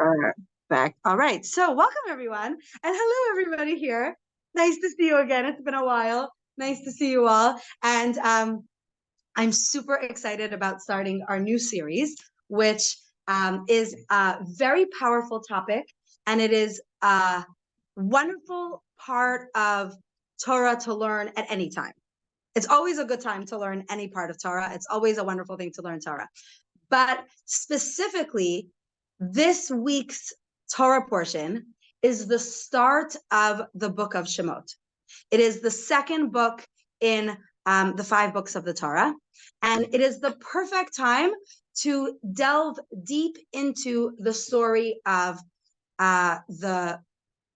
Perfect. All right. So welcome everyone. And hello everybody here. Nice to see you again. It's been a while. Nice to see you all. And I'm super excited about starting our new series, which is a very powerful topic. And it is a wonderful part of Torah to learn at any time. It's always a good time to learn any part of Torah. It's always a wonderful thing to learn Torah. But specifically, this week's Torah portion is the start of the book of Shemot. It is the second book in the 5 books of the Torah, and it is the perfect time to delve deep into the story of the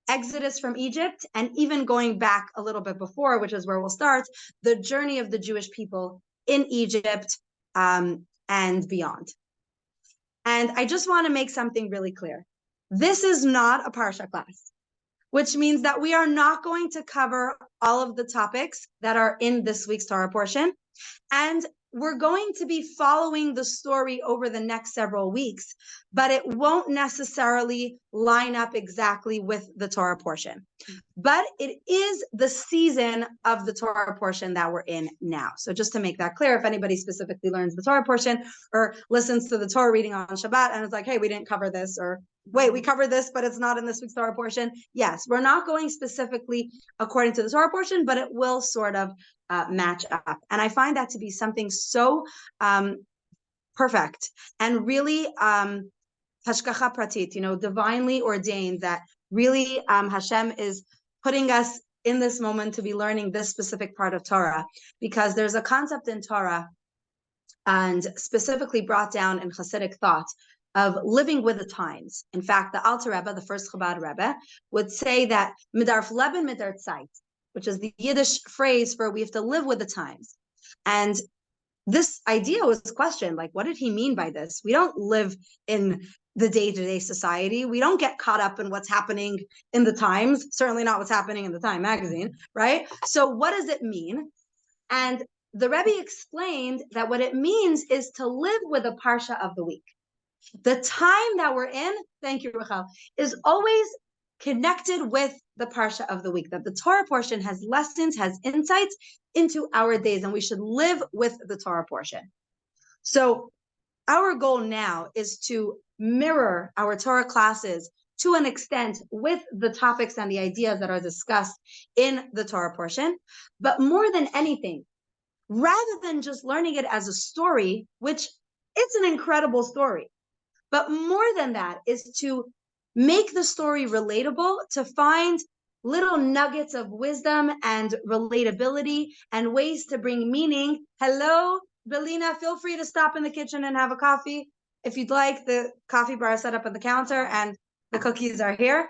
Exodus from Egypt, and even going back a little bit before, which is where we'll start, the journey of the Jewish people in Egypt and beyond. And I just want to make something really clear. This is not a Parsha class, which means that we are not going to cover all of the topics that are in this week's Torah portion. And we're going to be following the story over the next several weeks, but it won't necessarily line up exactly with the Torah portion. But it is the season of the Torah portion that we're in now. So just to make that clear, if anybody specifically learns the Torah portion or listens to the Torah reading on Shabbat and it's like, hey, we didn't cover this, or wait, we covered this, but it's not in this week's Torah portion. Yes, we're not going specifically according to the Torah portion, but it will sort of match up. And I find that to be something so perfect and really hashgacha pratit, divinely ordained, that really Hashem is putting us in this moment to be learning this specific part of Torah, because there's a concept in Torah and specifically brought down in Hasidic thought of living with the times. In fact, the Alter Rebbe, the first Chabad Rebbe, would say that midarf leben midar Zeit, which is the Yiddish phrase for we have to live with the times. And this idea was questioned, like, what did he mean by this? We don't live in the day-to-day society. We don't get caught up in what's happening in the times, certainly not what's happening in the Time magazine, right? So what does it mean? And the Rebbe explained that what it means is to live with a parsha of the week. The time that we're in, thank you, Rachel, is always connected with the parsha of the week, that the Torah portion has lessons, has insights into our days, and we should live with the Torah portion. So our goal now is to mirror our Torah classes to an extent with the topics and the ideas that are discussed in the Torah portion. But more than anything, rather than just learning it as a story, which it's an incredible story, but more than that is to make the story relatable, to find little nuggets of wisdom and relatability and ways to bring meaning. Hello, Belina, feel free to stop in the kitchen and have a coffee. If you'd like, the coffee bar is set up at the counter and the cookies are here.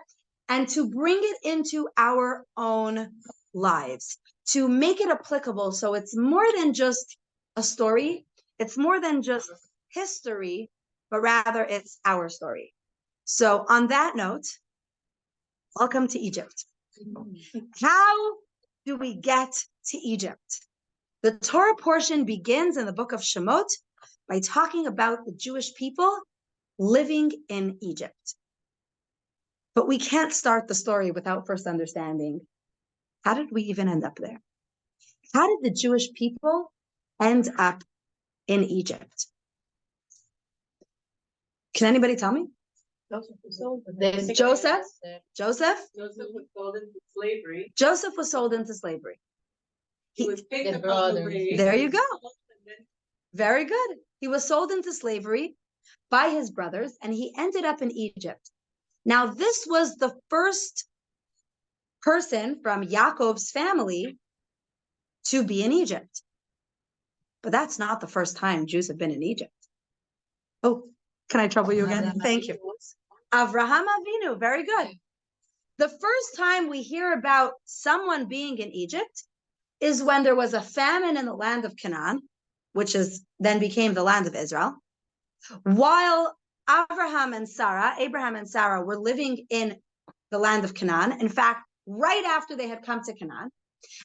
And to bring it into our own lives, to make it applicable. So it's more than just a story. It's more than just history, but rather it's our story. So on that note, welcome to Egypt. How do we get to Egypt? The Torah portion begins in the book of Shemot by talking about the Jewish people living in Egypt. But we can't start the story without first understanding, how did we even end up there? How did the Jewish people end up in Egypt? Can anybody tell me? Joseph was sold into slavery. He was picked up on the way. There you go. Very good. He was sold into slavery by his brothers, and he ended up in Egypt. Now, this was the first person from Yaakov's family to be in Egypt. But that's not the first time Jews have been in Egypt. Oh, can I trouble you again? Thank you. Avraham Avinu, very good. The first time we hear about someone being in Egypt is when there was a famine in the land of Canaan, which then became the land of Israel, while Abraham and Sarah were living in the land of Canaan. In fact, right after they had come to Canaan,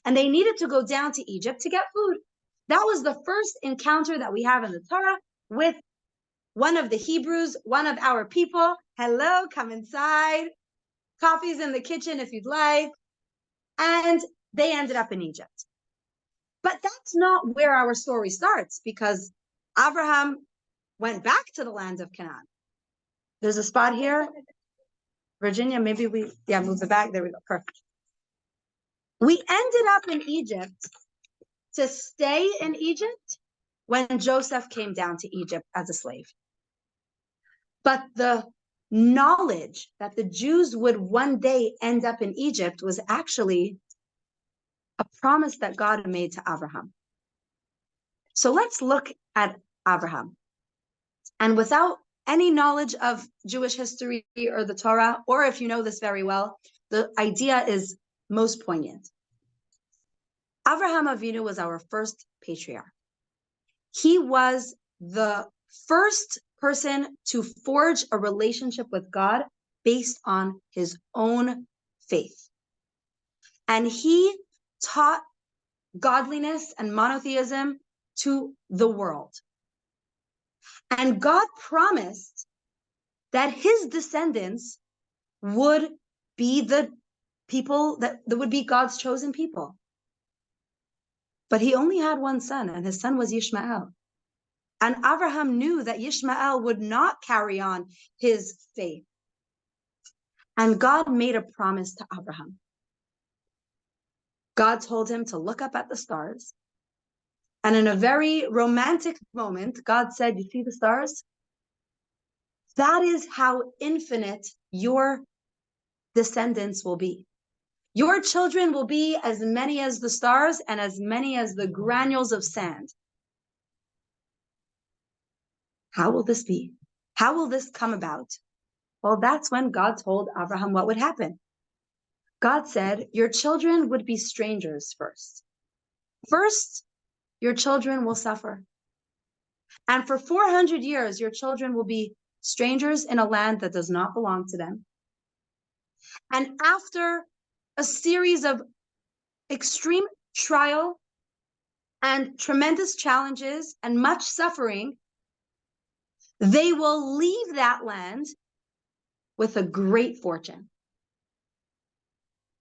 and they needed to go down to Egypt to get food. That was the first encounter that we have in the Torah with one of the Hebrews, one of our people. Hello, come inside. Coffee's in the kitchen if you'd like. And they ended up in Egypt. But that's not where our story starts, because Abraham went back to the land of Canaan. There's a spot here. Virginia, maybe move it back. There we go. Perfect. We ended up in Egypt to stay in Egypt when Joseph came down to Egypt as a slave. But the knowledge that the Jews would one day end up in Egypt was actually a promise that God made to Abraham. So let's look at Abraham. And without any knowledge of Jewish history or the Torah, or if you know this very well, the idea is most poignant. Avraham Avinu was our first patriarch. He was the first person to forge a relationship with God based on his own faith. And he taught godliness and monotheism to the world. And God promised that his descendants would be the people that would be God's chosen people. But he only had one son, and his son was Yishmael. And Abraham knew that Yishmael would not carry on his faith. And God made a promise to Abraham. God told him to look up at the stars. And in a very romantic moment, God said, "You see the stars? That is how infinite your descendants will be. Your children will be as many as the stars and as many as the granules of sand." How will this be? How will this come about? Well, that's when God told Abraham what would happen. God said, your children would be strangers first. First, your children will suffer. And for 400 years, your children will be strangers in a land that does not belong to them. And after a series of extreme trial and tremendous challenges and much suffering, they will leave that land with a great fortune.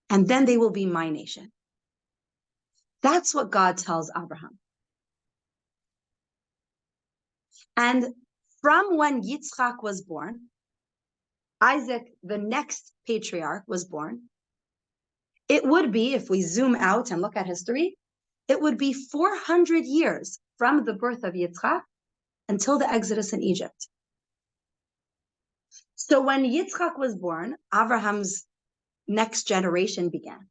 And then they will be my nation. That's what God tells Abraham. And from when Yitzchak was born, Isaac, the next patriarch, was born. It would be, if we zoom out and look at history, it would be 400 years from the birth of Yitzchak until the Exodus in Egypt. So when Yitzchak was born, Abraham's next generation began.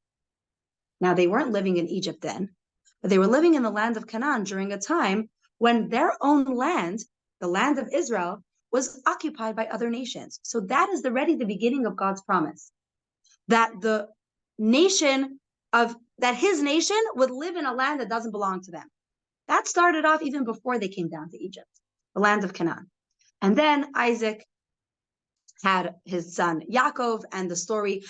Now, they weren't living in Egypt then, but they were living in the land of Canaan during a time when their own land, the land of Israel, was occupied by other nations. So that is already the beginning of God's promise, that his nation would live in a land that doesn't belong to them. That started off even before they came down to Egypt, the land of Canaan. And then Isaac had his son Yaakov, and the story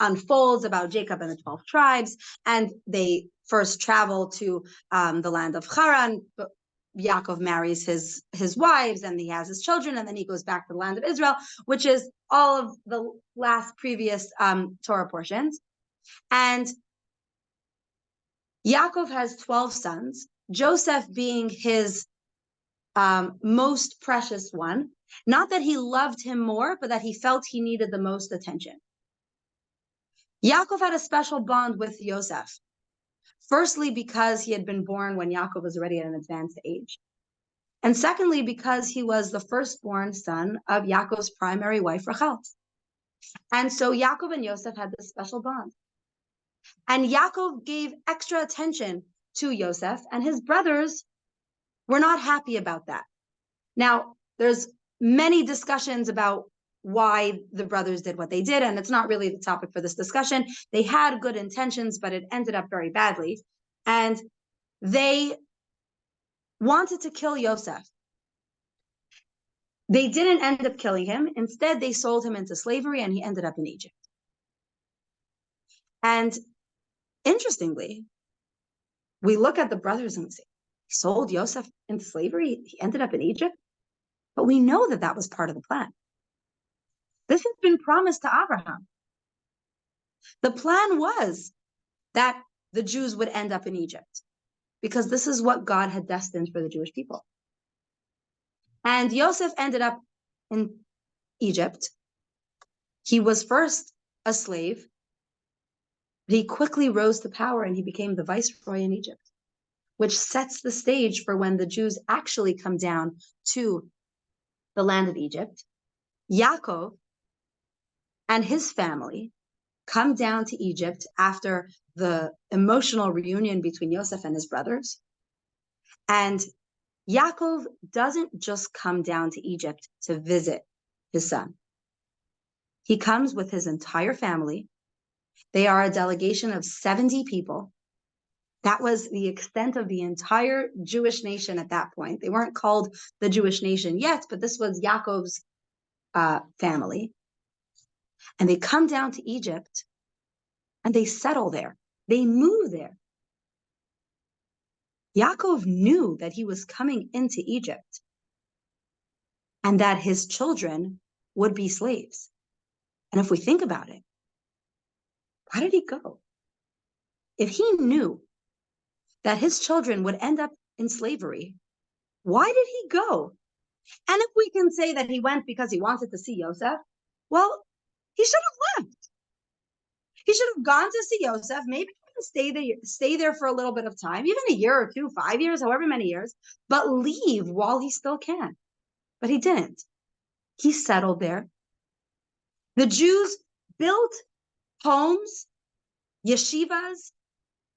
unfolds about Jacob and the 12 tribes, and they first travel to the land of Haran. Yaakov marries his wives, and he has his children, and then he goes back to the land of Israel, which is all of the last previous Torah portions. And Yaakov has 12 sons, Joseph being his most precious one. Not that he loved him more, but that he felt he needed the most attention. Yaakov had a special bond with Yosef. Firstly, because he had been born when Yaakov was already at an advanced age. And secondly, because he was the firstborn son of Yaakov's primary wife, Rachel. And so Yaakov and Yosef had this special bond. And Yaakov gave extra attention to Yosef, and his brothers were not happy about that. Now, there's many discussions about why the brothers did what they did, and it's not really the topic for this discussion. They had good intentions, but it ended up very badly. And they wanted to kill Yosef. They didn't end up killing him. Instead, they sold him into slavery, and he ended up in Egypt. And interestingly, we look at the brothers and we say, he sold Yosef into slavery? He ended up in Egypt? But we know that that was part of the plan. This has been promised to Abraham. The plan was that the Jews would end up in Egypt because this is what God had destined for the Jewish people. And Yosef ended up in Egypt. He was first a slave, but he quickly rose to power and he became the viceroy in Egypt, which sets the stage for when the Jews actually come down to the land of Egypt. Yaakov and his family come down to Egypt after the emotional reunion between Yosef and his brothers. And Yaakov doesn't just come down to Egypt to visit his son. He comes with his entire family. They are a delegation of 70 people. That was the extent of the entire Jewish nation at that point. They weren't called the Jewish nation yet, but this was Yaakov's family. And they come down to Egypt and they settle there. They move there. Yaakov knew that he was coming into Egypt and that his children would be slaves. And if we think about it, why did he go? If he knew that his children would end up in slavery, why did he go? And if we can say that he went because he wanted to see Yosef, well, he should have left. He should have gone to see Yosef, maybe stay there for a little bit of time, even a year or two, 5 years, however many years, but leave while he still can. But he didn't. He settled there. The Jews built homes, yeshivas.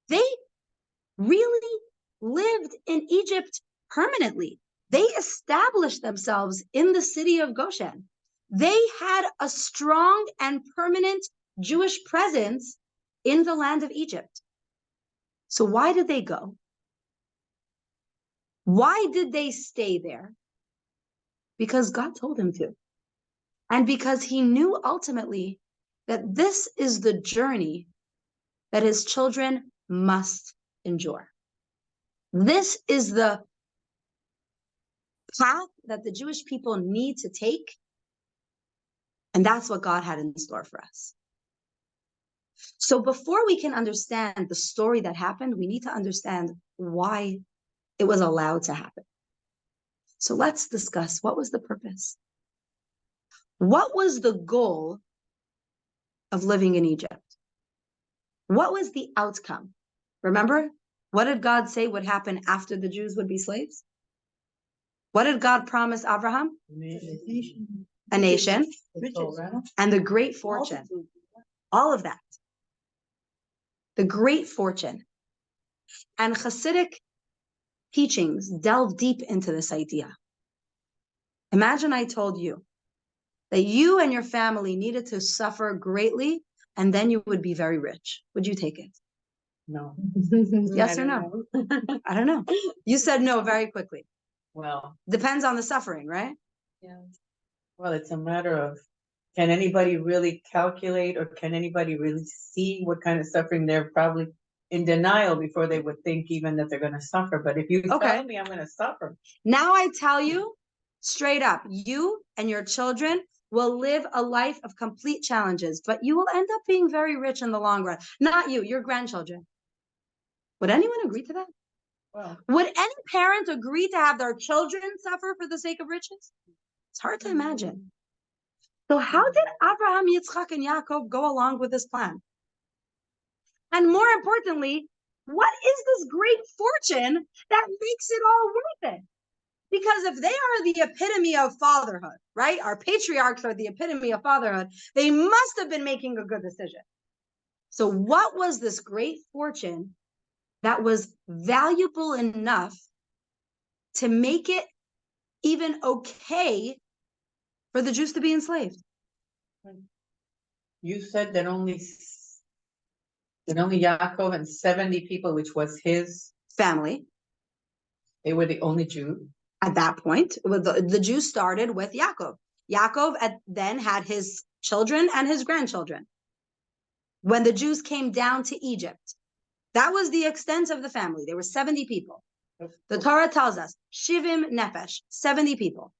They really lived in Egypt permanently. They established themselves in the city of Goshen. They had a strong and permanent Jewish presence in the land of Egypt. So why did they go? Why did they stay there? Because God told him to. And because he knew ultimately that this is the journey that his children must endure. This is the path that the Jewish people need to take. And that's what God had in store for us. So before we can understand the story that happened, we need to understand why it was allowed to happen. So let's discuss, what was the purpose? What was the goal of living in Egypt? What was the outcome? Remember, what did God say would happen after the Jews would be slaves? What did God promise Abraham? A nation, and the great fortune. All of that. The great fortune. And Hasidic teachings delve deep into this idea. Imagine I told you that you and your family needed to suffer greatly and then you would be very rich. Would you take it? No. Yes or no? I don't know. You said no very quickly. Well, depends on the suffering, right? Yeah. Well, it's a matter of, can anybody really calculate or can anybody really see what kind of suffering? They're probably in denial before they would think even that they're going to suffer. But if you tell me I'm going to suffer. Now I tell you straight up, you and your children will live a life of complete challenges, but you will end up being very rich in the long run. Not you, your grandchildren. Would anyone agree to that? Well, would any parent agree to have their children suffer for the sake of riches? It's hard to imagine. So how did Abraham, Yitzchak, and Yaakov go along with this plan? And more importantly, what is this great fortune that makes it all worth it? Because if they are the epitome of fatherhood, right? Our patriarchs are the epitome of fatherhood. They must have been making a good decision. So what was this great fortune that was valuable enough to make it even okay for the Jews to be enslaved? You said that only Yaakov and 70 people, which was his family, they were the only Jews. At that point, the Jews started with Yaakov. Yaakov then had his children and his grandchildren. When the Jews came down to Egypt, that was the extent of the family. There were 70 people. The Torah tells us, Shivim Nefesh, 70 people.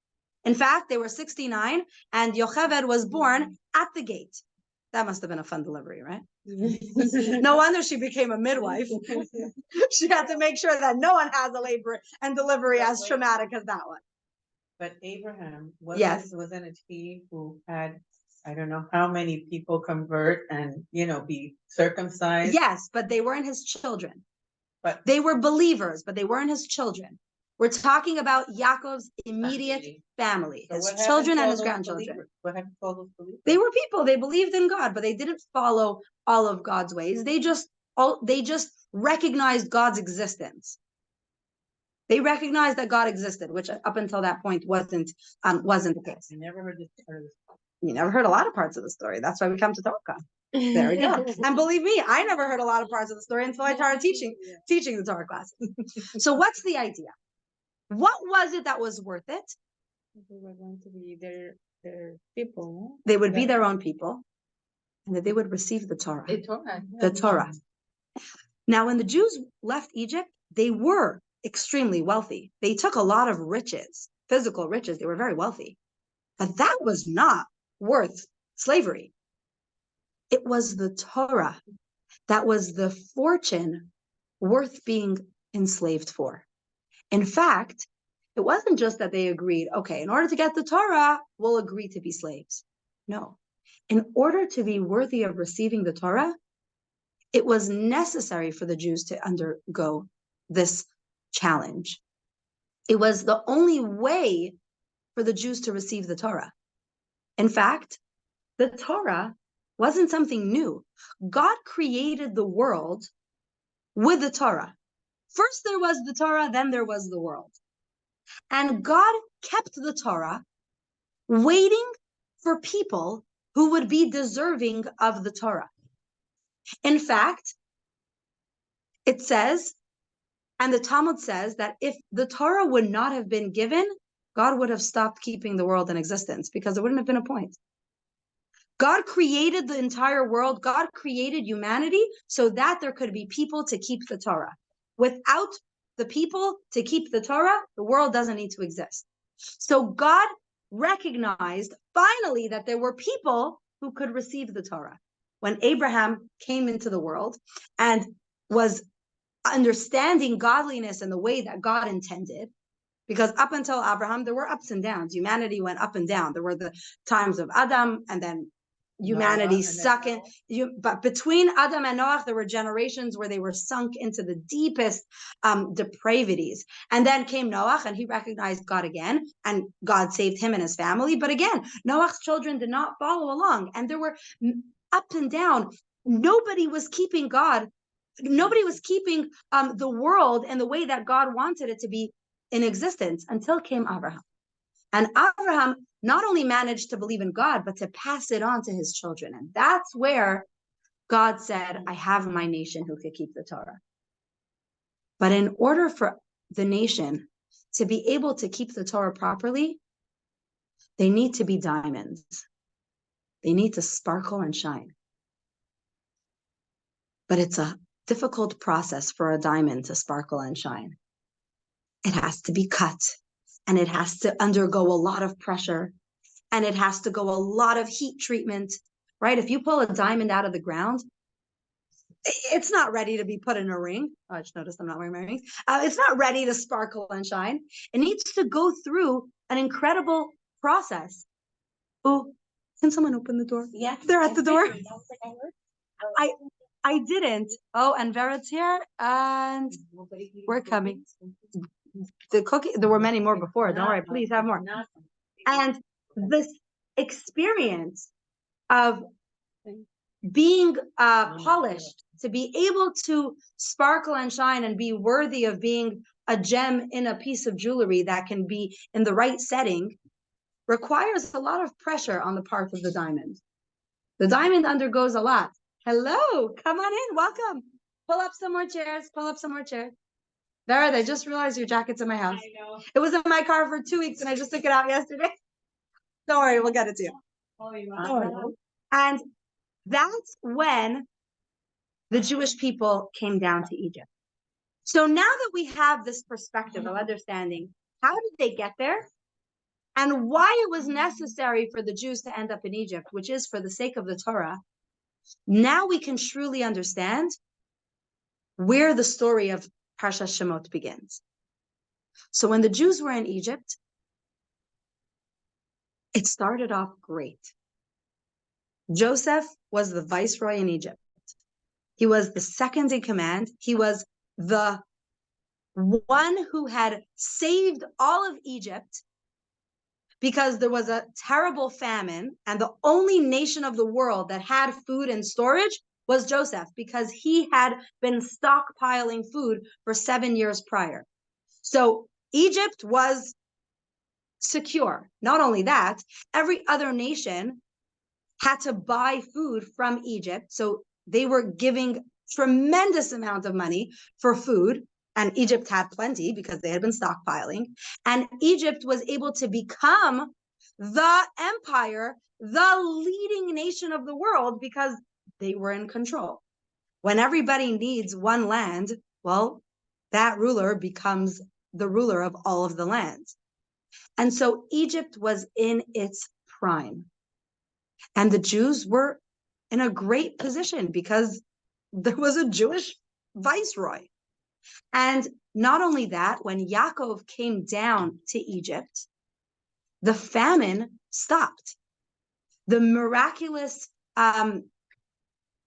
In fact, they were 69, and Yocheved was born at the gate. That must have been a fun delivery, right? No wonder she became a midwife. She had to make sure that no one has a labor and delivery as traumatic as that one. But Abraham Yes. wasn't it he who had, I don't know how many people convert and, be circumcised? Yes, but they weren't his children. But they were believers, but they weren't his children. We're talking about Yaakov's immediate family, his children and his grandchildren. What happened to all those believers? They were people, they believed in God, but they didn't follow all of God's ways. They just recognized God's existence. They recognized that God existed, which up until that point wasn't the case. You never heard this part of the story. You never heard a lot of parts of the story. That's why we come to Torah. There we go. And believe me, I never heard a lot of parts of the story until I started teaching the Torah class. So what's the idea? What was it that was worth it? They were going to be their people. They would be their own people, and that they would receive the Torah. The Torah. Now, when the Jews left Egypt, they were extremely wealthy. They took a lot of riches, physical riches. They were very wealthy. But that was not worth slavery. It was the Torah that was the fortune worth being enslaved for. In fact, it wasn't just that they agreed, okay, in order to get the Torah, we'll agree to be slaves. No. In order to be worthy of receiving the Torah, it was necessary for the Jews to undergo this challenge. It was the only way for the Jews to receive the Torah. In fact, the Torah wasn't something new. God created the world with the Torah. First there was the Torah, then there was the world. And God kept the Torah waiting for people who would be deserving of the Torah. In fact, it says, and the Talmud says, that if the Torah would not have been given, God would have stopped keeping the world in existence because there wouldn't have been a point. God created the entire world. God created humanity so that there could be people to keep the Torah. Without the people to keep the Torah, the world doesn't need to exist. So God recognized finally that there were people who could receive the Torah. When Abraham came into the world and was understanding godliness in the way that God intended, because up until Abraham, there were ups and downs. Humanity went up and down. There were the times of Adam, and then humanity sunk in. But between Adam and Noah, there were generations where they were sunk into the deepest depravities. And then came Noah, and he recognized God again, and God saved him and his family. But again, Noah's children did not follow along, and there were up and down. Nobody was keeping God. Nobody was keeping the world in the way that God wanted it to be in existence until came Abraham. And Abraham not only managed to believe in God, but to pass it on to his children. And that's where God said, I have my nation who could keep the Torah. But in order for the nation to be able to keep the Torah properly, they need to be diamonds. They need to sparkle and shine. But it's a difficult process for a diamond to sparkle and shine. It has to be cut, and it has to undergo a lot of pressure, and it has to go a lot of heat treatment, right? If you pull a diamond out of the ground, it's not ready to be put in a ring. Oh, I just noticed I'm not wearing my rings. It's not ready to sparkle and shine. It needs to go through an incredible process. Oh, can someone open the door? Yeah. They're at the door. I didn't. Oh, and Vered's here, and we're coming. The cookie, there were many more before. Don't worry, please have more. And this experience of being polished, to be able to sparkle and shine and be worthy of being a gem in a piece of jewelry that can be in the right setting, requires a lot of pressure on the part of the diamond. The diamond undergoes a lot. Hello, come on in, welcome. Pull up some more chairs, Vered, I just realized your jacket's in my house. I know. It was in my car for 2 weeks and I just took it out yesterday. Don't worry, we'll get it to you. Oh, And that's when the Jewish people came down to Egypt. So now that we have this perspective of understanding, how did they get there? and why it was necessary for the Jews to end up in Egypt, which is for the sake of the Torah, now we can truly understand where the story of Parshat Shemot begins. So when the Jews were in Egypt, it started off great. Joseph was the viceroy in Egypt. He was the second in command. He was the one who had saved all of Egypt because there was a terrible famine, and the only nation of the world that had food and storage was Joseph, because he had been stockpiling food for 7 years prior. So Egypt was secure. Not only that, every other nation had to buy food from Egypt. So they were giving tremendous amounts of money for food, and Egypt had plenty because they had been stockpiling. And Egypt was able to become the empire, the leading nation of the world, because they were in control. When everybody needs one land, well, that ruler becomes the ruler of all of the lands. And so Egypt was in its prime. And the Jews were in a great position because there was a Jewish viceroy. And not only that, when Yaakov came down to Egypt, the famine stopped. The miraculous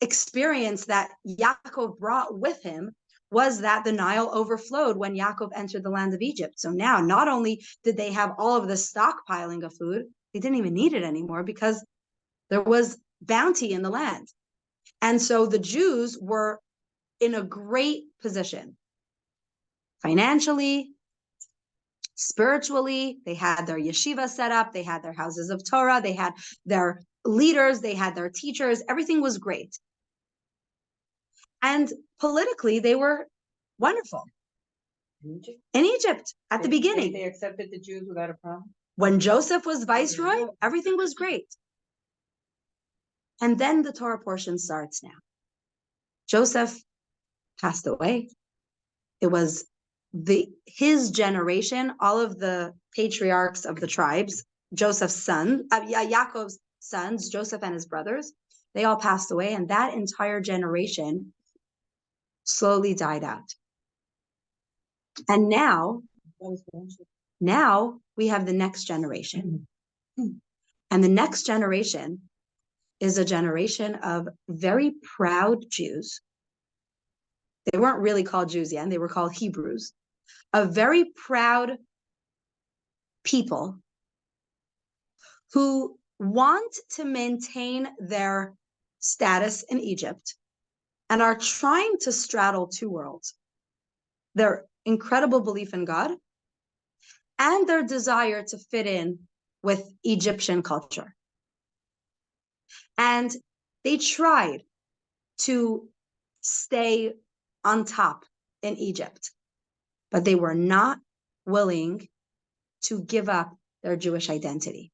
experience that Yaakov brought with him was that the Nile overflowed when Yaakov entered the land of Egypt. So now, not only did they have all of the stockpiling of food, they didn't even need it anymore because there was bounty in the land. And so the Jews were in a great position. Financially, spiritually, they had their yeshiva set up, they had their houses of Torah, they had their leaders, they had their teachers, everything was great. And politically, they were wonderful. In Egypt, at the beginning. They accepted the Jews without a problem? When Joseph was viceroy, everything was great. And then the Torah portion starts now. Joseph passed away. It was his generation, all of the patriarchs of the tribes, Joseph's son, Yaakov's sons, Joseph and his brothers, they all passed away, and that entire generation slowly died out. And now we have the next generation. And the next generation is a generation of very proud Jews. They weren't really called Jews yet, they were called Hebrews. A very proud people who want to maintain their status in Egypt and are trying to straddle two worlds: their incredible belief in God and their desire to fit in with Egyptian culture. And they tried to stay on top in Egypt, but they were not willing to give up their Jewish identity.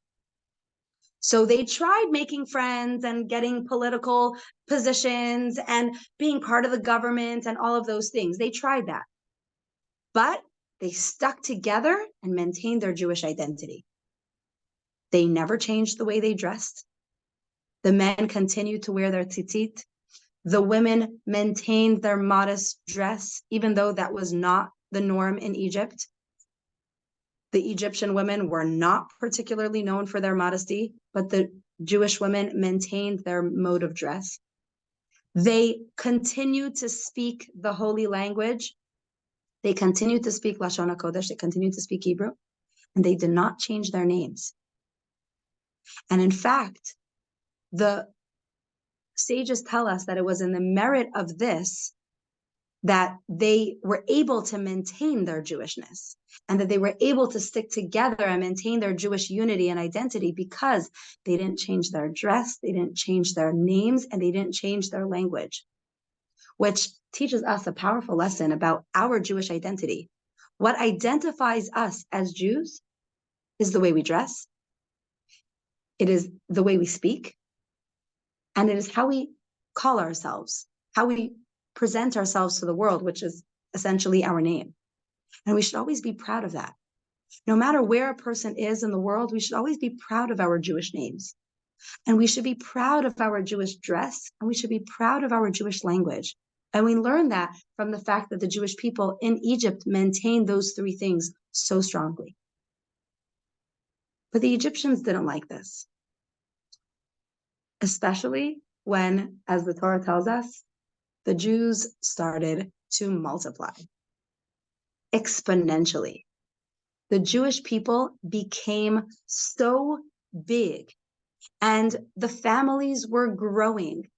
So they tried making friends and getting political positions and being part of the government and all of those things. They tried that. But they stuck together and maintained their Jewish identity. They never changed the way they dressed. The men continued to wear their tzitzit. The women maintained their modest dress, even though that was not the norm in Egypt. The Egyptian women were not particularly known for their modesty, but the Jewish women maintained their mode of dress. They continued to speak the holy language. They continued to speak Lashon HaKodesh. They continued to speak Hebrew, and they did not change their names. And in fact, the sages tell us that it was in the merit of this that they were able to maintain their Jewishness, and that they were able to stick together and maintain their Jewish unity and identity because they didn't change their dress, they didn't change their names, and they didn't change their language, which teaches us a powerful lesson about our Jewish identity. What identifies us as Jews is the way we dress, it is the way we speak, and it is how we call ourselves, how we present ourselves to the world, which is essentially our name. And we should always be proud of that. No matter where a person is in the world, we should always be proud of our Jewish names. And we should be proud of our Jewish dress, and we should be proud of our Jewish language. And we learn that from the fact that the Jewish people in Egypt maintained those three things so strongly. But the Egyptians didn't like this, especially when, as the Torah tells us, the Jews started to multiply exponentially. The Jewish people became so big, and the families were growing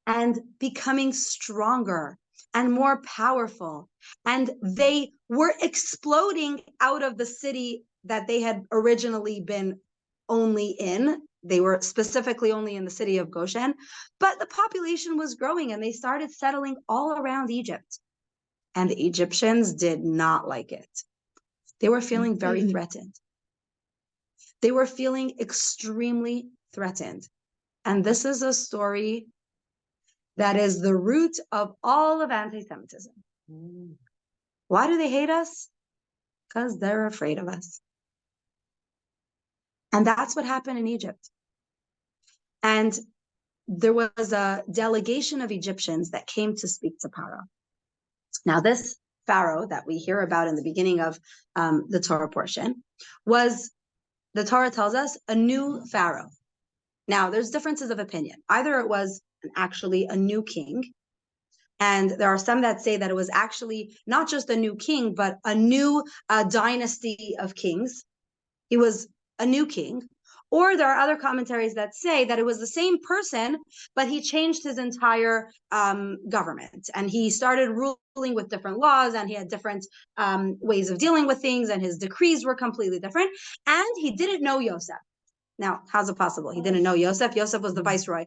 and becoming stronger and more powerful. And they were exploding out of the city that they had originally been only in. They were specifically only in the city of Goshen, but the population was growing and they started settling all around Egypt. And the Egyptians did not like it. They were feeling very threatened. They were feeling extremely threatened. And this is a story that is the root of all of anti-Semitism. Why do they hate us? Because they're afraid of us. And that's what happened in Egypt. And there was a delegation of Egyptians that came to speak to Pharaoh. Now, this Pharaoh that we hear about in the beginning of the Torah portion was, the Torah tells us, a new Pharaoh. Now, there's differences of opinion. Either it was actually a new king, and there are some that say that it was actually not just a new king, but a new dynasty of kings. He was a new king. Or there are other commentaries that say that it was the same person, but he changed his entire government. And he started ruling with different laws, and he had different ways of dealing with things, and his decrees were completely different. And he didn't know Yosef. Now, how's it possible? He didn't know Yosef. Yosef was the viceroy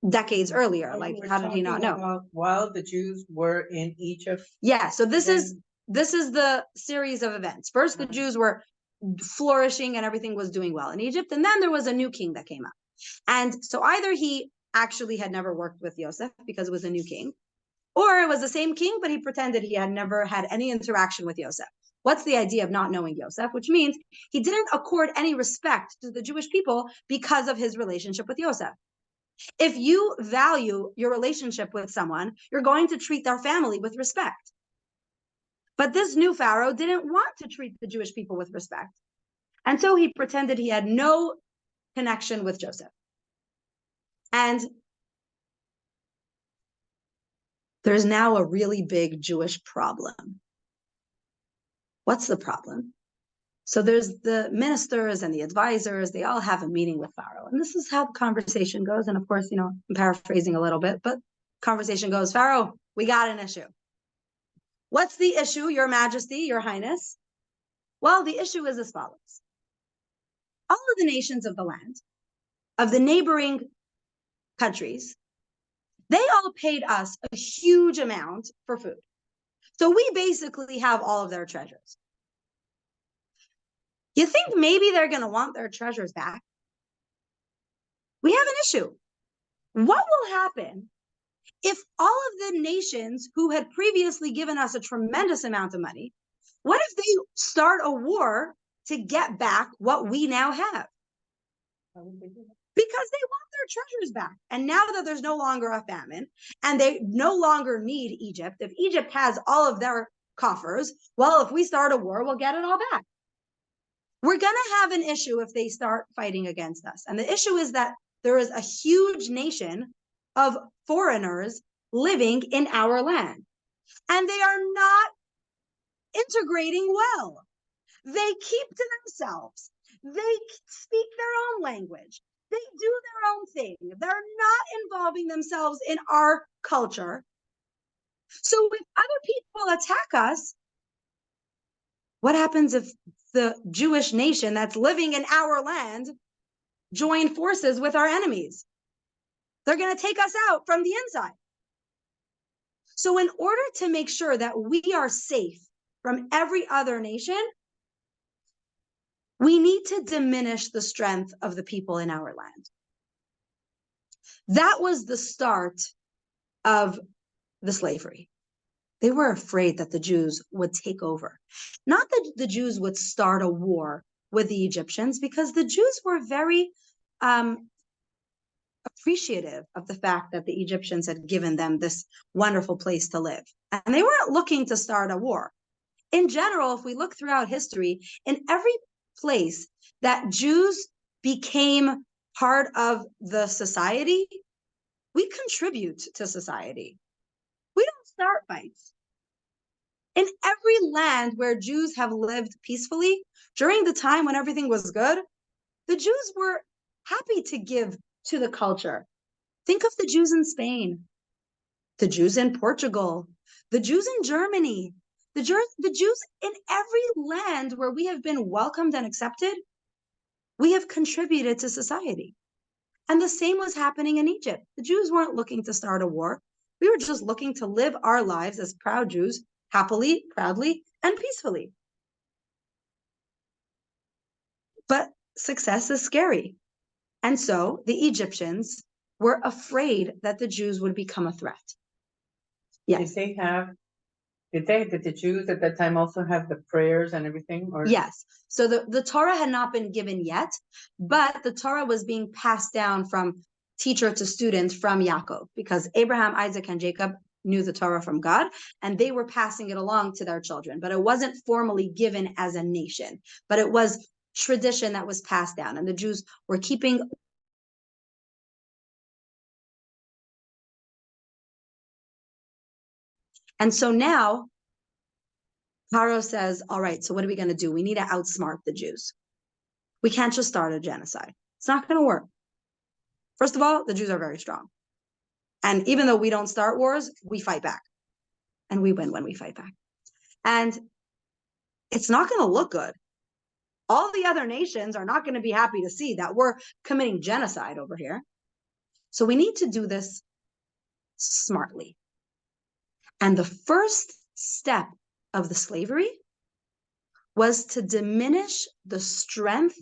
decades earlier. Like, how did he not know? While the Jews were in Egypt. Yeah, so this is the series of events. First, the Jews were flourishing and everything was doing well in Egypt, and then there was a new king that came up. And so either he actually had never worked with Yosef because it was a new king, or it was the same king, but he pretended he had never had any interaction with Yosef. What's the idea of not knowing Yosef? Which means he didn't accord any respect to the Jewish people because of his relationship with Yosef. If you value your relationship with someone, you're going to treat their family with respect. But this new Pharaoh didn't want to treat the Jewish people with respect. And so he pretended he had no connection with Joseph. And there's now a really big Jewish problem. What's the problem? So there's the ministers and the advisors, they all have a meeting with Pharaoh. And this is how the conversation goes. And of course, I'm paraphrasing a little bit, but conversation goes, Pharaoh, we got an issue. What's the issue, Your Majesty, Your Highness? Well, the issue is as follows. All of the nations of the land, of the neighboring countries, they all paid us a huge amount for food. So we basically have all of their treasures. You think maybe they're going to want their treasures back? We have an issue. What will happen if all of the nations who had previously given us a tremendous amount of money, what if they start a war to get back what we now have? Because they want their treasures back. And now that there's no longer a famine and they no longer need Egypt, if Egypt has all of their coffers, well, if we start a war, we'll get it all back. We're going to have an issue if they start fighting against us. And the issue is that there is a huge nation of foreigners living in our land. And they are not integrating well. They keep to themselves. They speak their own language. They do their own thing. They're not involving themselves in our culture. So if other people attack us, what happens if the Jewish nation that's living in our land join forces with our enemies? They're going to take us out from the inside. So in order to make sure that we are safe from every other nation, we need to diminish the strength of the people in our land. That was the start of the slavery. They were afraid that the Jews would take over. Not that the Jews would start a war with the Egyptians, because the Jews were very appreciative of the fact that the Egyptians had given them this wonderful place to live. And they weren't looking to start a war. In general, if we look throughout history, in every place that Jews became part of the society, we contribute to society. We don't start fights. In every land where Jews have lived peacefully, during the time when everything was good, the Jews were happy to give to the culture. Think of the Jews in Spain, the Jews in Portugal, the Jews in Germany, the Jews in every land where we have been welcomed and accepted. We have contributed to society. And the same was happening in Egypt. The Jews weren't looking to start a war. We were just looking to live our lives as proud Jews, happily, proudly, and peacefully. But success is scary. And so the Egyptians were afraid that the Jews would become a threat. Yes. Did the Jews at that time also have the prayers and everything? Or yes. So the Torah had not been given yet, but the Torah was being passed down from teacher to student from Yaakov, because Abraham, Isaac, and Jacob knew the Torah from God, and they were passing it along to their children. But it wasn't formally given as a nation, but it was tradition that was passed down, and the Jews were keeping. And so now Paro says, all right, so what are we going to do? We need to outsmart the Jews. We can't just start a genocide. It's not going to work. First of all, the Jews are very strong. And even though we don't start wars, we fight back. And we win when we fight back. And it's not going to look good. All the other nations are not going to be happy to see that we're committing genocide over here. So we need to do this smartly. And the first step of the slavery was to diminish the strength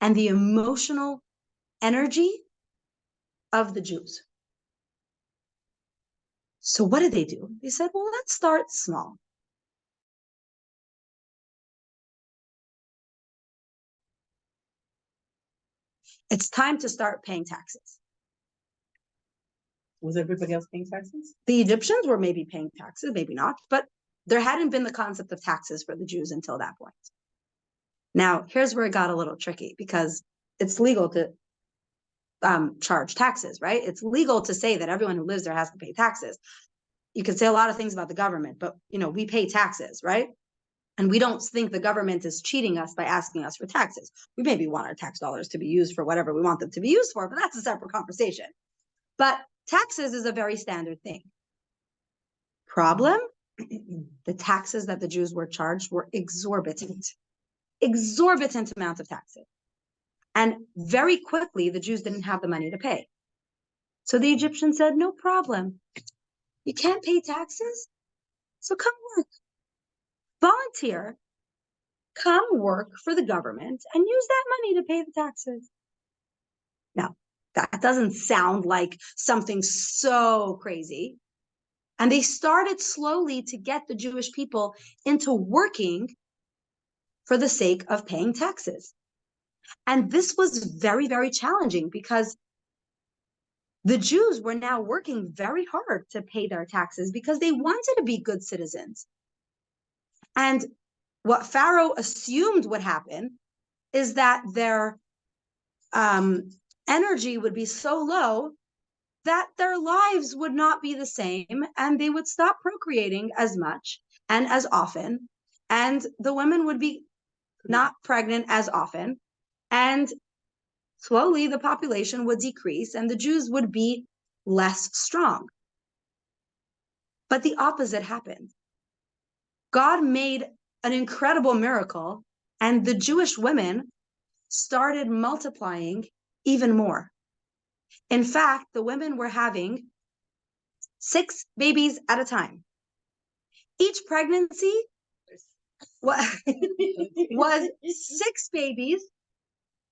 and the emotional energy of the Jews. So what did they do? They said, well, let's start small. It's time to start paying taxes. Was everybody else paying taxes? The Egyptians were maybe paying taxes, maybe not, but there hadn't been the concept of taxes for the Jews until that point. Now, here's where it got a little tricky, because it's legal to charge taxes, right? It's legal to say that everyone who lives there has to pay taxes. You can say a lot of things about the government, but we pay taxes, right? And we don't think the government is cheating us by asking us for taxes. We maybe want our tax dollars to be used for whatever we want them to be used for, but that's a separate conversation. But taxes is a very standard thing. Problem, the taxes that the Jews were charged were exorbitant amounts of taxes. And very quickly, the Jews didn't have the money to pay. So the Egyptians said, no problem. You can't pay taxes? So come work. Volunteer. Come work for the government and use that money to pay the taxes. Now, that doesn't sound like something so crazy. And they started slowly to get the Jewish people into working for the sake of paying taxes. And this was very, very challenging, because the Jews were now working very hard to pay their taxes because they wanted to be good citizens. And what Pharaoh assumed would happen is that their energy would be so low that their lives would not be the same, and they would stop procreating as much and as often, and the women would be not pregnant as often, and slowly the population would decrease and the Jews would be less strong. But the opposite happened. God made an incredible miracle, and the Jewish women started multiplying even more. In fact, the women were having 6 babies at a time. Each pregnancy was 6 babies,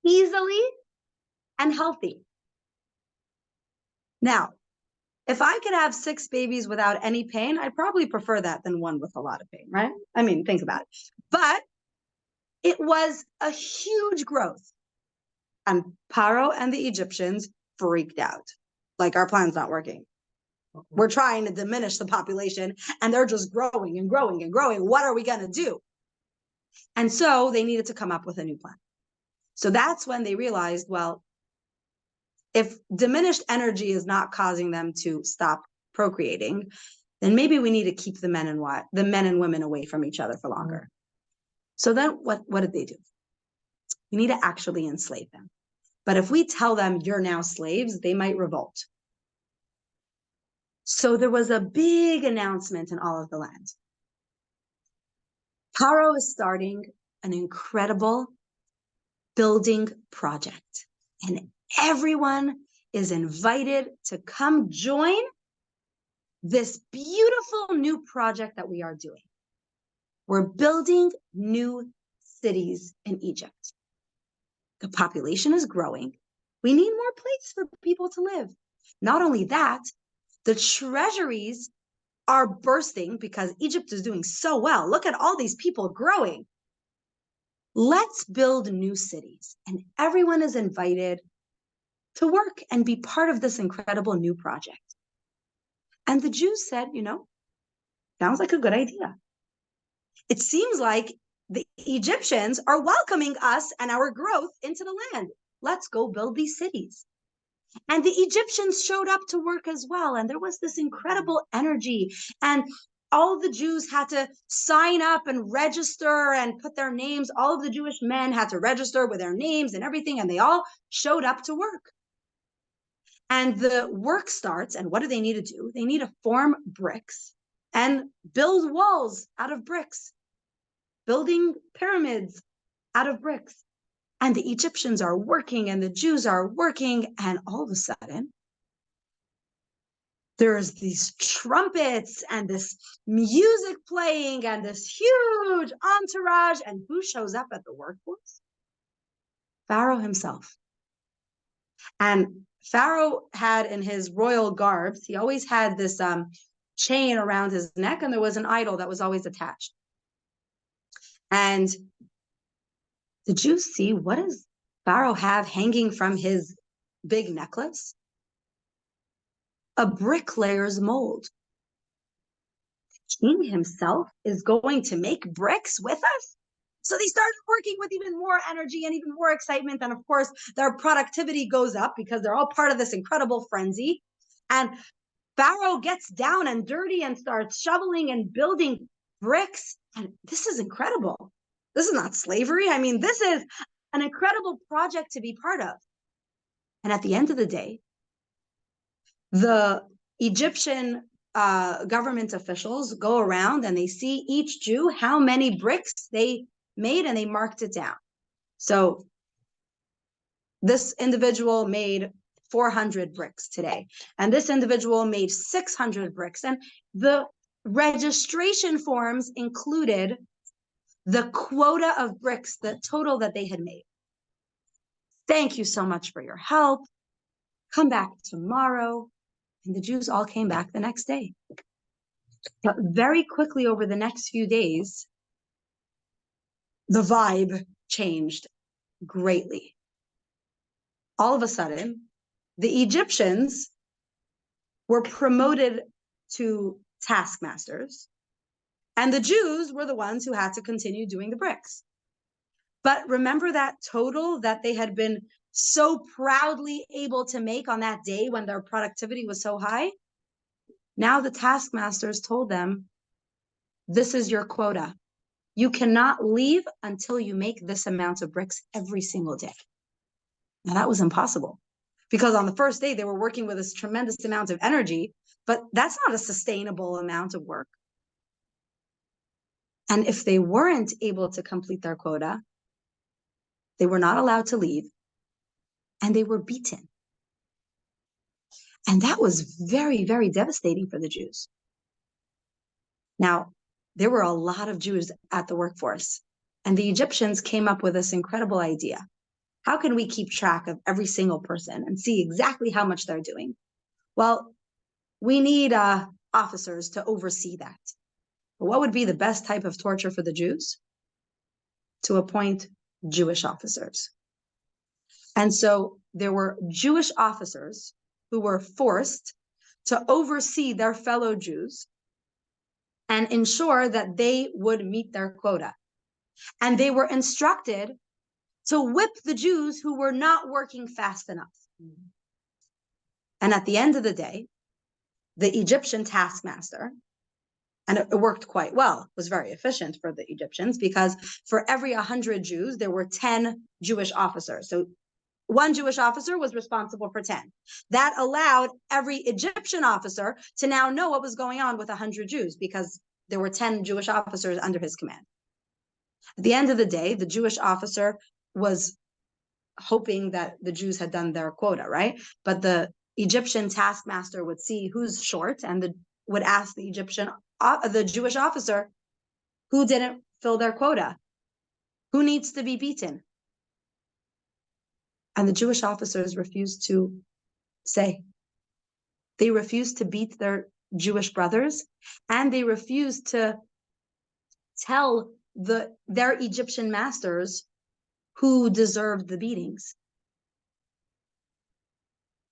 easily and healthy. Now, If I could have 6 babies without any pain, I'd probably prefer that than one with a lot of pain, right? I mean, think about it. But it was a huge growth. And Paro and the Egyptians freaked out. Like, our plan's not working. We're trying to diminish the population and they're just growing and growing and growing. What are we going to do? And so they needed to come up with a new plan. So that's when they realized, well, if diminished energy is not causing them to stop procreating, then maybe we need to keep the men and women away from each other for longer. So then what did they do? We need to actually enslave them. But if we tell them you're now slaves, they might revolt. So there was a big announcement in all of the land. Paro is starting an incredible building project, and everyone is invited to come join this beautiful new project that we are doing. We're building new cities in Egypt. The population is growing. We need more place for people to live. Not only that, the treasuries are bursting because Egypt is doing so well. Look at all these people growing. Let's build new cities, and everyone is invited to work and be part of this incredible new project. And the Jews said, sounds like a good idea. It seems like the Egyptians are welcoming us and our growth into the land. Let's go build these cities. And the Egyptians showed up to work as well. And there was this incredible energy. And all the Jews had to sign up and register and put their names. All of the Jewish men had to register with their names and everything. And they all showed up to work. And the work starts. And what do they need to do? They need to form bricks and build walls out of bricks, building pyramids out of bricks. And the Egyptians are working and the Jews are working. And all of a sudden, there's these trumpets and this music playing and this huge entourage. And who shows up at the workforce? Pharaoh himself. And Pharaoh had in his royal garbs, he always had this chain around his neck, and there was an idol that was always attached. And the Jews see, what does Pharaoh have hanging from his big necklace? A bricklayer's mold. The king himself is going to make bricks with us? So they started working with even more energy and even more excitement. And of course, their productivity goes up because they're all part of this incredible frenzy. And Pharaoh gets down and dirty and starts shoveling and building bricks. And this is incredible. This is not slavery. I mean, this is an incredible project to be part of. And at the end of the day, the Egyptian government officials go around and they see each Jew, how many bricks they made, and they marked it down. So this individual made 400 bricks today, and this individual made 600 bricks. And the registration forms included the quota of bricks, the total that they had made. Thank you so much for your help. Come back tomorrow. And the Jews all came back the next day. But very quickly over the next few days, the vibe changed greatly. All of a sudden, the Egyptians were promoted to taskmasters, and the Jews were the ones who had to continue doing the bricks. But remember that total that they had been so proudly able to make on that day when their productivity was so high? Now the taskmasters told them, this is your quota. You cannot leave until you make this amount of bricks every single day. Now that was impossible because on the first day they were working with this tremendous amount of energy, but that's not a sustainable amount of work. And if they weren't able to complete their quota, they were not allowed to leave and they were beaten. And that was very, very devastating for the Jews. Now, there were a lot of Jews at the workforce, and the Egyptians came up with this incredible idea. How can we keep track of every single person and see exactly how much they're doing? Well, we need officers to oversee that. What would be the best type of torture for the Jews? To appoint Jewish officers. And so there were Jewish officers who were forced to oversee their fellow Jews and ensure that they would meet their quota. And they were instructed to whip the Jews who were not working fast enough. And at the end of the day, the Egyptian taskmaster, and it worked quite well, it was very efficient for the Egyptians, because for every 100 Jews, there were 10 Jewish officers. So one Jewish officer was responsible for 10. That allowed every Egyptian officer to now know what was going on with 100 Jews, because there were 10 Jewish officers under his command. At the end of the day, the Jewish officer was hoping that the Jews had done their quota, right? But the Egyptian taskmaster would see who's short and would ask the Jewish officer who didn't fill their quota, who needs to be beaten. And the Jewish officers refused to say. They refused to beat their Jewish brothers, and they refused to tell their Egyptian masters who deserved the beatings.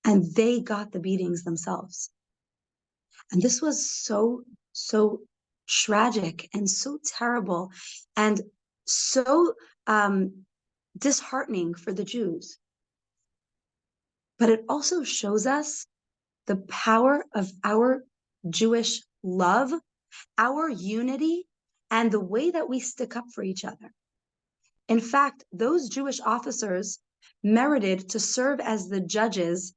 And they got the beatings themselves. And this was so, so tragic and so terrible and so disheartening for the Jews. But it also shows us the power of our Jewish love, our unity, and the way that we stick up for each other. In fact, those Jewish officers merited to serve as the judges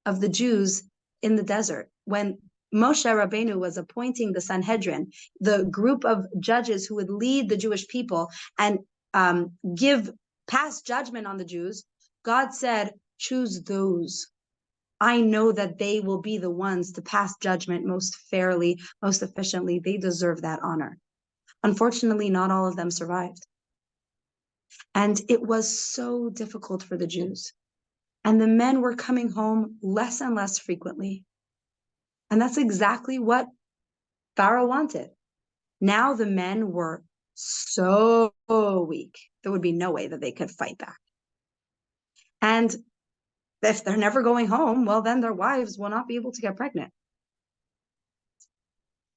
of the Jews in the desert. When Moshe Rabbeinu was appointing the Sanhedrin, the group of judges who would lead the Jewish people and pass judgment on the Jews, God said, choose those. I know that they will be the ones to pass judgment most fairly, most efficiently. They deserve that honor. Unfortunately, not all of them survived. And it was so difficult for the Jews. And the men were coming home less and less frequently. And that's exactly what Pharaoh wanted. Now the men were so weak, there would be no way that they could fight back. And if they're never going home, well, then their wives will not be able to get pregnant.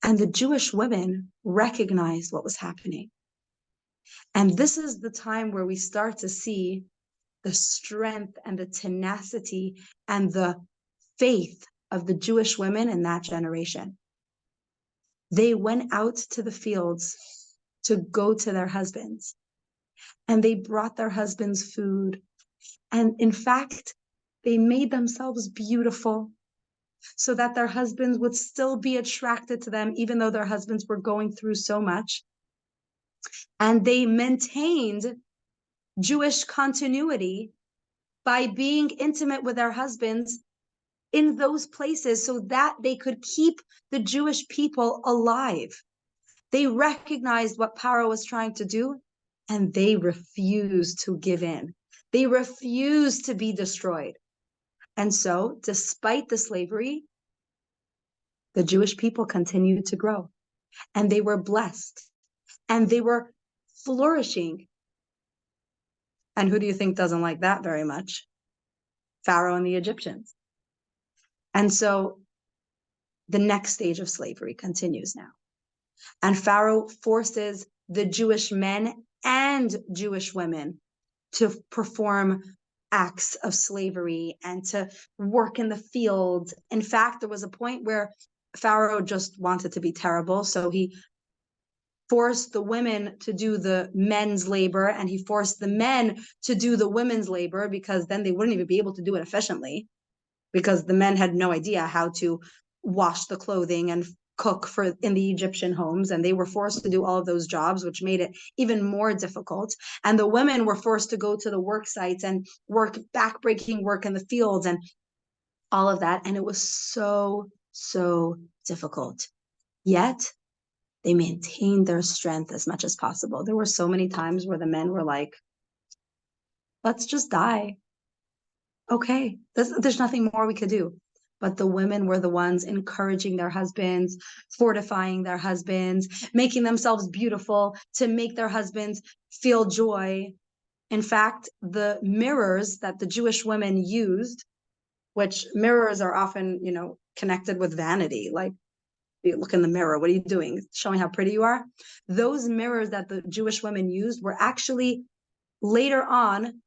And the Jewish women recognized what was happening. And this is the time where we start to see the strength and the tenacity and the faith of the Jewish women in that generation. They went out to the fields to go to their husbands, and they brought their husbands food. And in fact, they made themselves beautiful so that their husbands would still be attracted to them, even though their husbands were going through so much. And they maintained Jewish continuity by being intimate with their husbands in those places so that they could keep the Jewish people alive. They recognized what Pharaoh was trying to do, and they refused to give in. They refused to be destroyed. And so, despite the slavery, the Jewish people continued to grow, and they were blessed, and they were flourishing. And who do you think doesn't like that very much? Pharaoh and the Egyptians. And so the next stage of slavery continues now. And Pharaoh forces the Jewish men and Jewish women to perform acts of slavery and to work in the fields. In fact, there was a point where Pharaoh just wanted to be terrible. So he forced the women to do the men's labor, and he forced the men to do the women's labor, because then they wouldn't even be able to do it efficiently, because the men had no idea how to wash the clothing and cook in the Egyptian homes, and they were forced to do all of those jobs, which made it even more difficult. And the women were forced to go to the work sites and work backbreaking work in the fields and all of that. And it was so, so difficult. Yet they maintained their strength as much as possible. There were so many times where the men were like, let's just die. Okay, there's nothing more we could do. but the women were the ones encouraging their husbands, fortifying their husbands, making themselves beautiful to make their husbands feel joy. In fact, the mirrors that the Jewish women used, which mirrors are often, connected with vanity, like you look in the mirror, what are you doing? Showing how pretty you are. Those mirrors that the Jewish women used were actually later on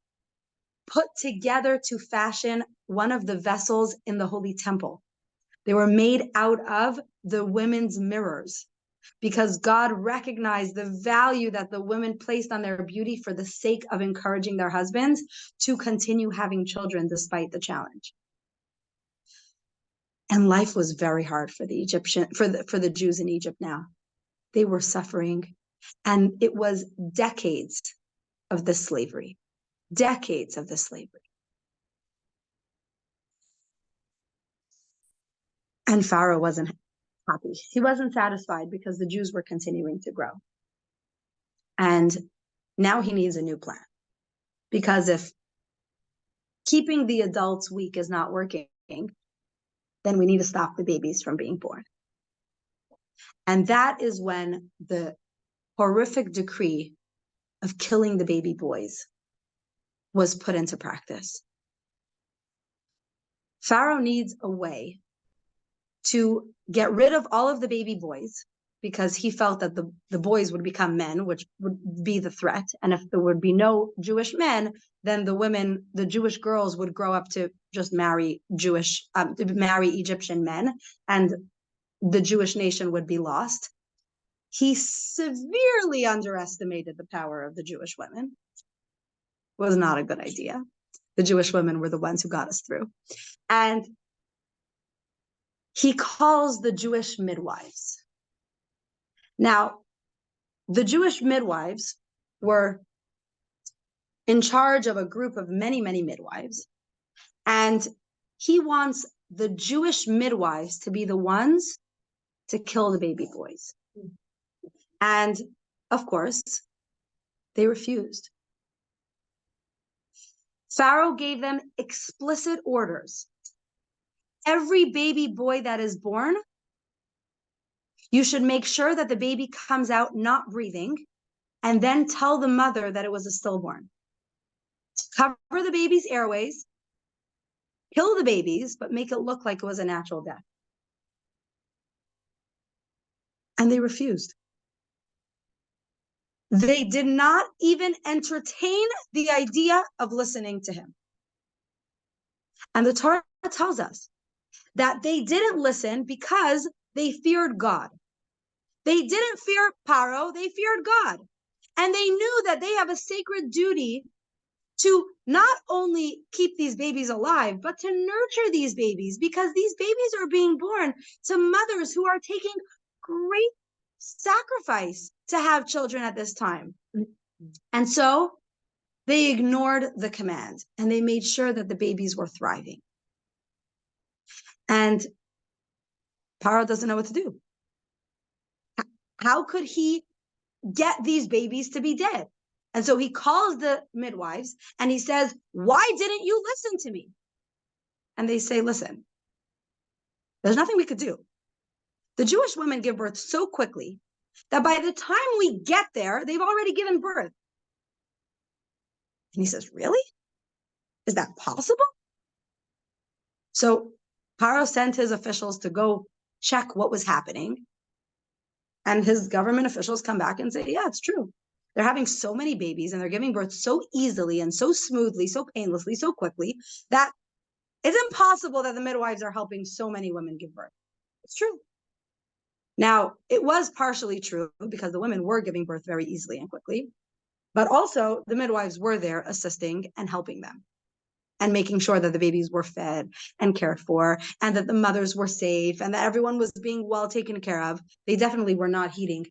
put together to fashion one of the vessels in the Holy Temple. They were made out of the women's mirrors because God recognized the value that the women placed on their beauty for the sake of encouraging their husbands to continue having children despite the challenge. And life was very hard for the Jews in Egypt now. They were suffering, and it was decades of this slavery. Decades of this slavery. And Pharaoh wasn't happy. He wasn't satisfied because the Jews were continuing to grow. And now he needs a new plan. Because if keeping the adults weak is not working, then we need to stop the babies from being born. And that is when the horrific decree of killing the baby boys was put into practice. Pharaoh needs a way to get rid of all of the baby boys because he felt that the boys would become men, which would be the threat. And if there would be no Jewish men, then the Jewish girls would grow up to just marry Egyptian men, and the Jewish nation would be lost. He severely underestimated the power of the Jewish women. It was not a good idea. The Jewish women were the ones who got us through. And he calls the Jewish midwives. Now, the Jewish midwives were in charge of a group of many, many midwives. And he wants the Jewish midwives to be the ones to kill the baby boys. And of course, they refused. Pharaoh gave them explicit orders. Every baby boy that is born, you should make sure that the baby comes out not breathing, and then tell the mother that it was a stillborn. Cover the baby's airways, kill the babies, but make it look like it was a natural death. And they refused. They did not even entertain the idea of listening to him. And the Torah tells us that they didn't listen because they feared God. They didn't fear Paro, they feared God. And they knew that they have a sacred duty to not only keep these babies alive, but to nurture these babies, because these babies are being born to mothers who are taking great sacrifice to have children at this time. And so they ignored the command and they made sure that the babies were thriving. And Paro doesn't know what to do. How could he get these babies to be dead? And so he calls the midwives and he says, why didn't you listen to me? And they say, listen, there's nothing we could do. The Jewish women give birth so quickly that by the time we get there, they've already given birth. And he says, really? Is that possible? So Paro sent his officials to go check what was happening. And his government officials come back and say, yeah, it's true. They're having so many babies and they're giving birth so easily and so smoothly, so painlessly, so quickly that it's impossible that the midwives are helping so many women give birth. It's true. Now, it was partially true because the women were giving birth very easily and quickly, but also the midwives were there assisting and helping them and making sure that the babies were fed and cared for and that the mothers were safe and that everyone was being well taken care of. They definitely were not heeding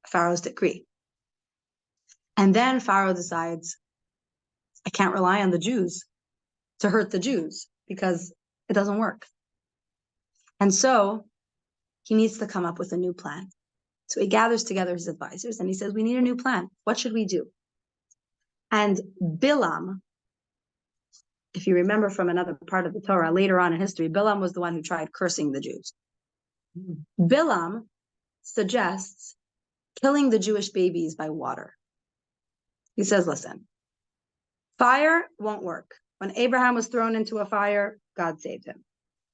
Pharaoh's decree. And then Pharaoh decides, I can't rely on the Jews to hurt the Jews because it doesn't work. And so he needs to come up with a new plan. So he gathers together his advisors and he says, we need a new plan. What should we do? And Bilam if you remember from another part of the Torah, later on in history, Bilam was the one who tried cursing the Jews. Bilam suggests killing the Jewish babies by water. He says, listen, fire won't work. When Abraham was thrown into a fire, God saved him.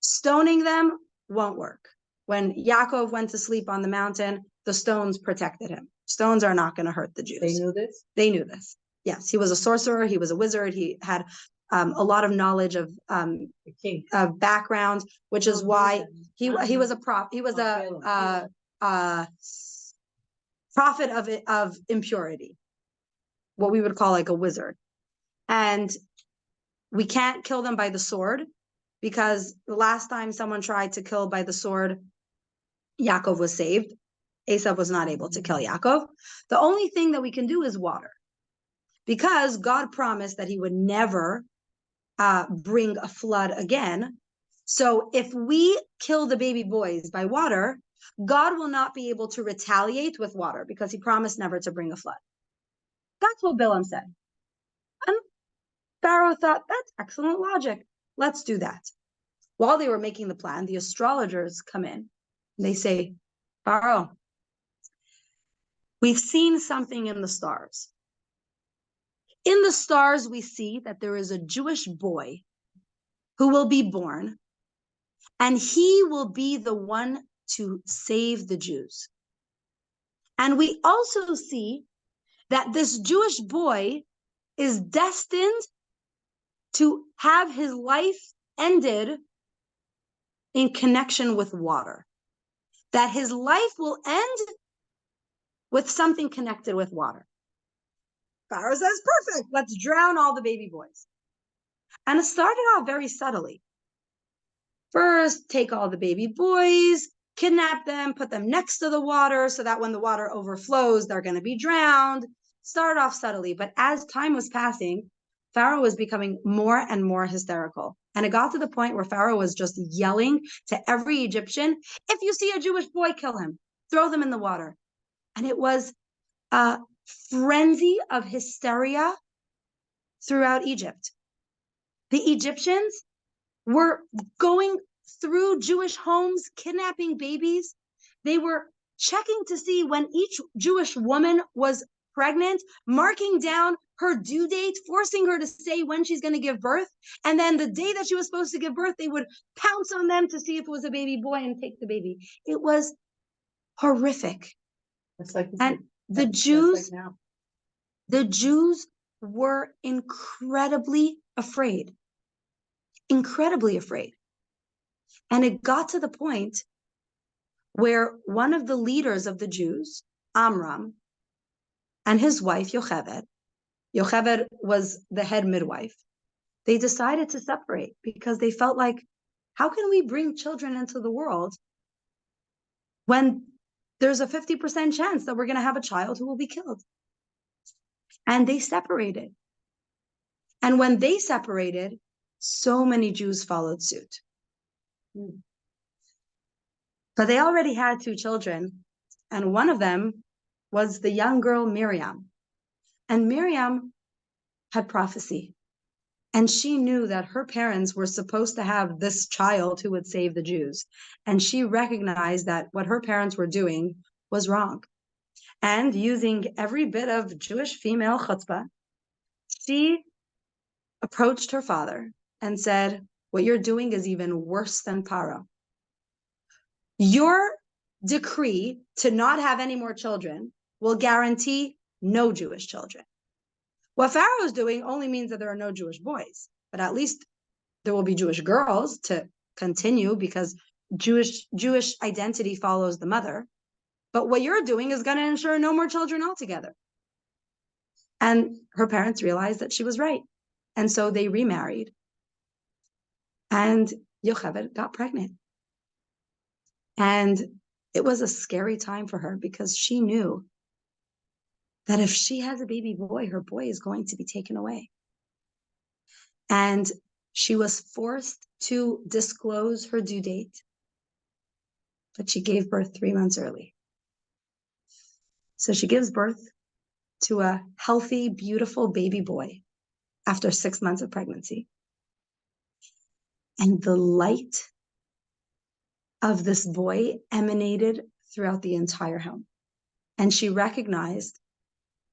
Stoning them won't work. When Yaakov went to sleep on the mountain, the stones protected him. Stones are not going to hurt the Jews. They knew this? They knew this. Yes, he was a sorcerer. He was a wizard. He had a lot of knowledge of background, which is why he was a prophet of impurity, what we would call like a wizard. And we can't kill them by the sword, because the last time someone tried to kill by the sword, Yaakov was saved. Esav was not able to kill Yaakov. The only thing that we can do is water, because God promised that he would never bring a flood again. So if we kill the baby boys by water, God will not be able to retaliate with water, because he promised never to bring a flood. That's what Bilam said. And Pharaoh thought, that's excellent logic. Let's do that. While they were making the plan, the astrologers come in. And they say, Pharaoh, we've seen something in the stars. In the stars, we see that there is a Jewish boy who will be born, and he will be the one to save the Jews. And we also see that this Jewish boy is destined to have his life ended in connection with water. That his life will end with something connected with water. Pharaoh says, perfect, let's drown all the baby boys. And it started off very subtly. First, take all the baby boys, kidnap them, put them next to the water so that when the water overflows, they're going to be drowned. Start off subtly. But as time was passing, Pharaoh was becoming more and more hysterical. And it got to the point where Pharaoh was just yelling to every Egyptian, if you see a Jewish boy, kill him, throw them in the water. And it was a frenzy of hysteria throughout Egypt. The Egyptians were going through Jewish homes, kidnapping babies. They were checking to see when each Jewish woman was pregnant, marking down her due date, forcing her to say when she's going to give birth. And then the day that she was supposed to give birth, they would pounce on them to see if it was a baby boy and take the baby. It was horrific. It's like, and the Jews, the Jews were incredibly afraid. Incredibly afraid. And it got to the point where one of the leaders of the Jews, Amram, and his wife, Yocheved was the head midwife, they decided to separate because they felt like, how can we bring children into the world when there's a 50% chance that we're going to have a child who will be killed? And they separated. And when they separated, so many Jews followed suit. But they already had 2 children, and one of them was the young girl Miriam. And Miriam had prophecy, and she knew that her parents were supposed to have this child who would save the Jews. And she recognized that what her parents were doing was wrong. And using every bit of Jewish female chutzpah, she approached her father and said, what you're doing is even worse than Paro. Your decree to not have any more children will guarantee no Jewish children. What Pharaoh is doing only means that there are no Jewish boys, but at least there will be Jewish girls to continue, because Jewish identity follows the mother. But what you're doing is going to ensure no more children altogether. And her parents realized that she was right. And so they remarried. And Yocheved got pregnant. And it was a scary time for her, because she knew that if she has a baby boy, her boy is going to be taken away. And she was forced to disclose her due date, but she gave birth 3 months early. So she gives birth to a healthy, beautiful baby boy after 6 months of pregnancy. And the light of this boy emanated throughout the entire home. And she recognized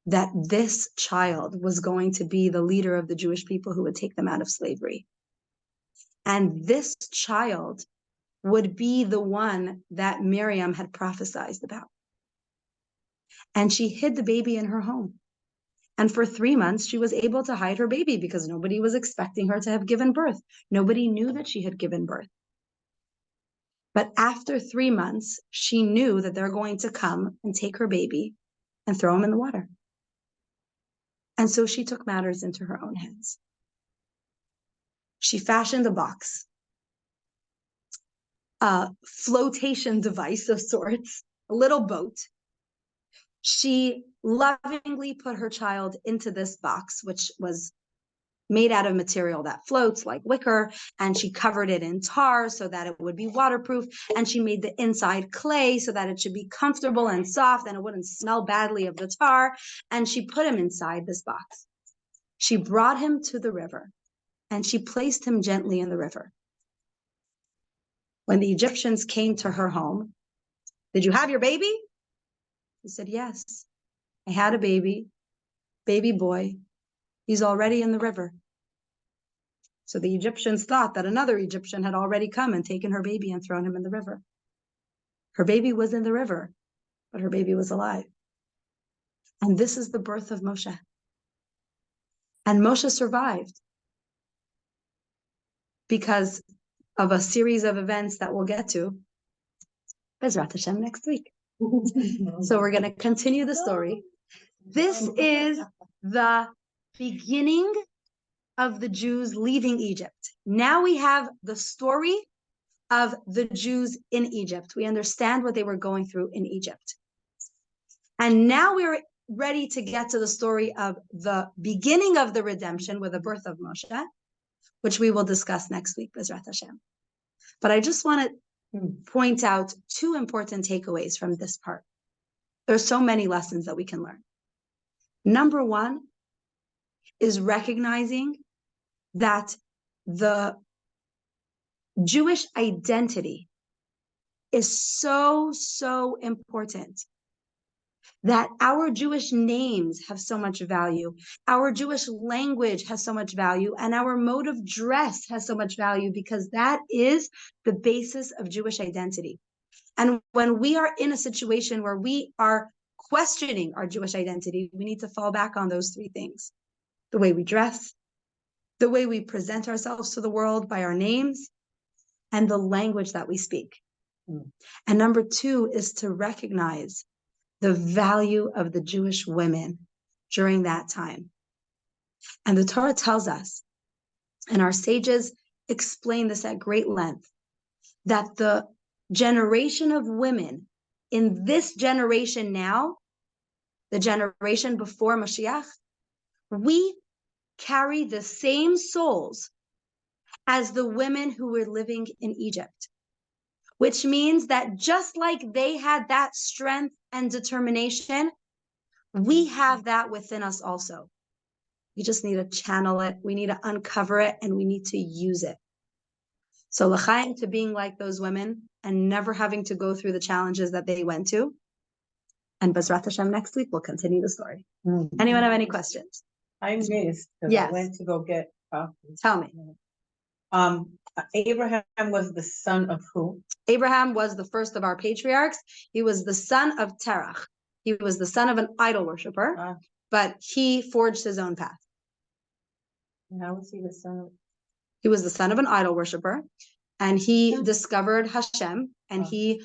that this child was going to be the leader of the Jewish people who would take them out of slavery. And this child would be the one that Miriam had prophesied about. And she hid the baby in her home. And for 3 months, she was able to hide her baby because nobody was expecting her to have given birth. Nobody knew that she had given birth. But after 3 months, she knew that they're going to come and take her baby and throw him in the water. And so she took matters into her own hands. She fashioned a box, a flotation device of sorts, a little boat. She lovingly put her child into this box, which was made out of material that floats like wicker, and she covered it in tar so that it would be waterproof, and she made the inside clay so that it should be comfortable and soft and it wouldn't smell badly of the tar, and she put him inside this box. She brought him to the river, and she placed him gently in the river. When the Egyptians came to her home, "Did you have your baby?" He said, "Yes, I had a baby boy. He's already in the river." So the Egyptians thought that another Egyptian had already come and taken her baby and thrown him in the river. Her baby was in the river, but her baby was alive. And this is the birth of Moshe. And Moshe survived because of a series of events that we'll get to Bezrat Hashem next week. So we're going to continue the story. This is the beginning of the Jews leaving Egypt. Now we have the story of the Jews in Egypt. We understand what they were going through in Egypt. And now we're ready to get to the story of the beginning of the redemption with the birth of Moshe, which we will discuss next week, Bezrat Hashem. But I just want to point out 2 important takeaways from this part. There's so many lessons that we can learn. Number 1 is recognizing that the Jewish identity is so, so important. That our Jewish names have so much value, our Jewish language has so much value, and our mode of dress has so much value because that is the basis of Jewish identity. And when we are in a situation where we are questioning our Jewish identity, we need to fall back on those 3 things: the way we dress, the way we present ourselves to the world by our names, and the language that we speak. And number 2 is to recognize the value of the Jewish women during that time. And the Torah tells us, and our sages explain this at great length, that the generation of women in this generation now, the generation before Mashiach, we carry the same souls as the women who were living in Egypt. Which means that just like they had that strength and determination, we have that within us also. We just need to channel it, we need to uncover it, and we need to use it. So l'chaim to being like those women and never having to go through the challenges that they went to. And Bezrat Hashem next week, we'll continue the story. Anyone have any questions? I missed because Yes. I went to go get coffee. Tell me. Abraham was the son of who? Abraham was the first of our patriarchs. He was the son of Terah. He was the son of an idol worshiper, but he forged his own path. How was he the son of? He was the son of an idol worshiper, and he discovered Hashem, and he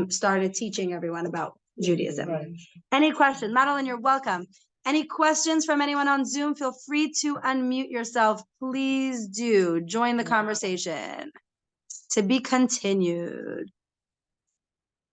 started teaching everyone about Judaism. Right. Any questions? Madeline, you're welcome. Any questions from anyone on Zoom? Feel free to unmute yourself. Please do join the conversation. To be continued.